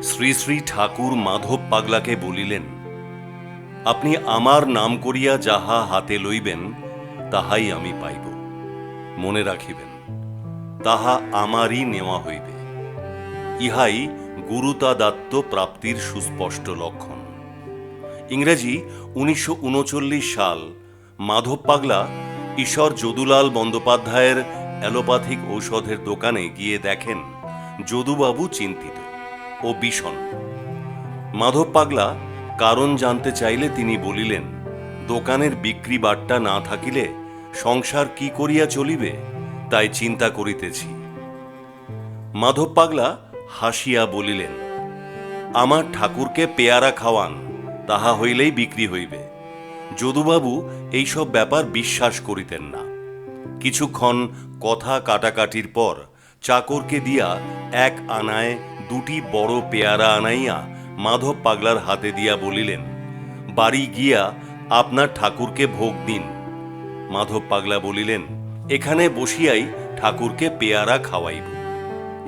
শ্রী শ্রী ঠাকুর মাধব পাগলাকে বলিলেন, আপনি আমার নাম করিয়া যাহা হাতে লইবেন তাহাই আমি পাইব। মনে রাখিবেন, তাহা আমারই নেওয়া হইবে। ইহাই গুরুতাদাত্ত প্রাপ্তির সুস্পষ্ট লক্ষণ। ইংরেজি 1939 সাল মাধব পাগলা ঈশ্বর যদুলাল বন্দ্যোপাধ্যায়ের অ্যালোপ্যাথিক ঔষধের দোকানে গিয়ে দেখেন যদুবাবু চিন্তিত ও বিষণ্ণ। মাধব পাগলা কারণ জানতে চাইলে তিনি বলিলেন, দোকানের বিক্রি বাট্টা না থাকিলে সংসার কি করিয়া চলিবে, তাই চিন্তা করিতেছি। মাধব পাগলা হাসিয়া বলিলেন, আমার ঠাকুরকে পেয়ারা খাওয়ান, তাহা হইলেই বিক্রি হইবে। যদুবাবু এইসব ব্যাপার বিশ্বাস করিতেন না। কিছুক্ষণ কথা কাটাকাটির পর চাকরকে দিয়া এক আনায় দুটি বড় পেয়ারা আনাইয়া মাধব পাগলার হাতে দিয়া বলিলেন, বাড়ি গিয়া আপনার ঠাকুরকে ভোগ দিন। মাধব পাগলা বলিলেন, এখানে বসিয়াই ঠাকুরকে পেয়ারা খাওয়াইব।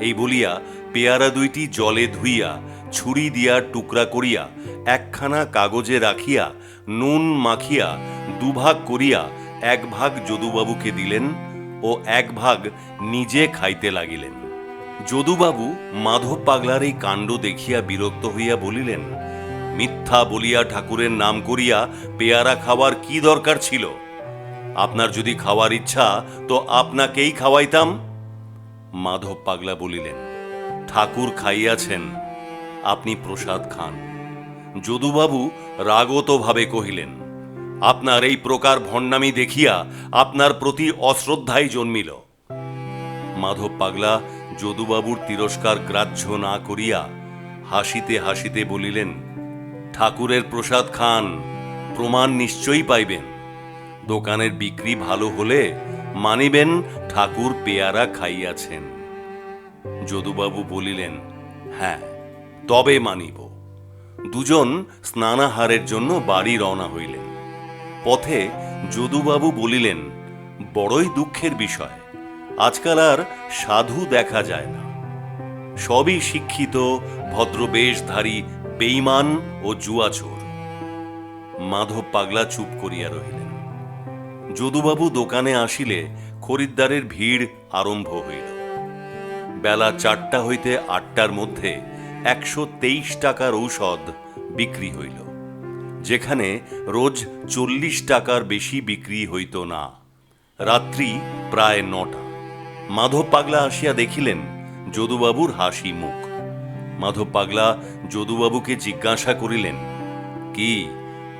এই বলিয়া পেয়ারা দুইটি জলে ধুইয়া ছুরি দিয়া টুকরা করিয়া একখানা কাগজে রাখিয়া নুন মাখিয়া দুভাগ করিয়া এক ভাগ যদুবাবুকে দিলেন ও এক ভাগ নিজে খাইতে লাগিলেন। যদুবাবু মাধব পাগলার এই কাণ্ড দেখিয়া বিরক্ত হইয়া বলিলেন, মিথ্যা বলিয়া ঠাকুরের নাম করিয়া পেয়ারা খাওয়ার কি দরকার ছিল? আপনার যদি খাওয়ার ইচ্ছা তো আপনাকেই খাওয়াইতাম। মাধব পাগলা বলিলেন, ঠাকুর খাইয়াছেন, আপনি প্রসাদ খান। যদুবাবু রাগতভাবে কহিলেন, আপনার এই প্রকার ভণ্ডামি দেখিয়া আপনার প্রতি অশ্রদ্ধাই জন্মিল। মাধব পাগলা যদুবাবুর তিরস্কার গ্রাহ্য না করিয়া হাসিতে হাসিতে বলিলেন, ঠাকুরের প্রসাদ খান, প্রমাণ নিশ্চয়ই পাইবেন। দোকানের বিক্রি ভালো হলে মানিবেন ঠাকুর পেয়ারা খাইয়াছেন। যদুবাবু বলিলেন, হ্যাঁ, তবে মানিব। দুজন স্নানাহারের জন্য বাড়ি রওনা হইলেন। পথে যদুবাবু বলিলেন, বড়ই দুঃখের বিষয়, আজকাল আর সাধু দেখা যায় না। সবই শিক্ষিত ভদ্রবেশধারী বেঈমান ও জুয়াচোর। মাধব পাগলা চুপ করিয়া রহিলেন। যদুবাবু দোকানে আসিলে খরিদ্দারের ভিড় আরম্ভ হইল। বেলা 4টা হইতে 8টার মধ্যে 123 টাকার ঔষধ বিক্রি হইল, যেখানে রোজ 40 টাকার বেশি বিক্রি হইত না। রাত্রি প্রায় 9টা। মাধব পাগলা আসিয়া দেখিলেন যদুবাবুর হাসি মুখ। মাধব পাগলা যদুবাবুকে জিজ্ঞাসা করিলেন, কি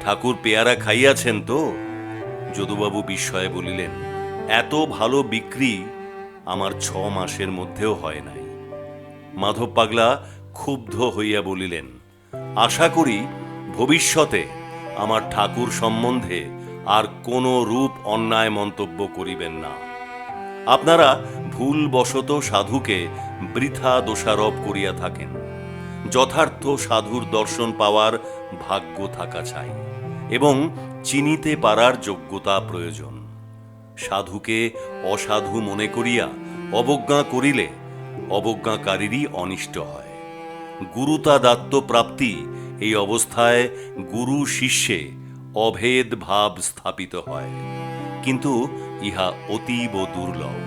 ঠাকুর পেয়ারা খাইয়াছেন তো? যদুবাবু বিস্ময়ে বলিলেন, এত ভালো বিক্রি আমার 6 মাসের মধ্যেও হয় নাই। মাধব পাগলা ক্ষুব্ধ হইয়া বলিলেন, আশা করি ভবিষ্যতে আমার ঠাকুর সম্বন্ধে আর কোনো রূপ অন্যায় মন্তব্য করিবেন না। আপনারা ভুলবশত সাধুকে বৃথা দোষারোপ করিয়া থাকেন। যথার্থ সাধুর দর্শন পাওয়ার ভাগ্য থাকা চাই এবং চিনিতে পারার যোগ্যতা প্রয়োজন। সাধুকে অসাধু মনে করিয়া অবজ্ঞা করিলে অবজ্ঞাকারীরই অনিষ্ট হয়। গুরুতাদাত্ত প্রাপ্তি এই অবস্থায় গুরু শিষ্যে অভেদ ভাব স্থাপিত হয়, কিন্তু ইহা অতীব দুর্লভ।